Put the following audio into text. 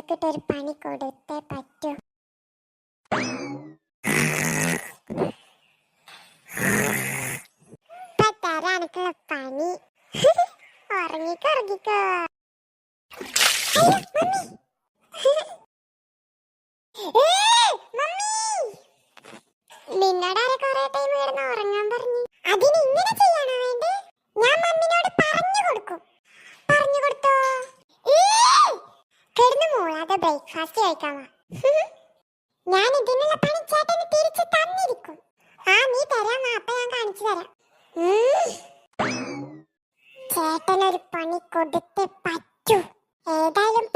ഇവർക്കിട്ടൊരു പണി കൊടുത്തേ പറ്റൂ. തരാനക്കുള്ള പണി. ഉറങ്ങിക്കോ ഉറങ്ങിക്കോ. നിന്നോടാരെ കൊറേ ടൈം കിടന്ന് ഉറങ്ങാൻ പറഞ്ഞു. അതിന് ഇങ്ങനെ ചെയ്യണോ വേണ്ടേ? ഞാൻ മമ്മിനോട് പറഞ്ഞു കൊടുക്കും. പറഞ്ഞു കൊടുത്തോ? കിടന്ന് മൂളാതെ ബ്രേക്ക്ഫാസ്റ്റ് കഴിക്കാൻ വാ. ഞാൻ ഇതിനുള്ള പണി ചേട്ടന് തിരിച്ചു തന്നിരിക്കും. ആ നീ തരാൻ വാ, അപ്പൊ ഞാൻ കാണിച്ചു തരാം. ചേട്ടനൊരു പണി കൊടുത്തേ പറ്റൂ. ഏതായാലും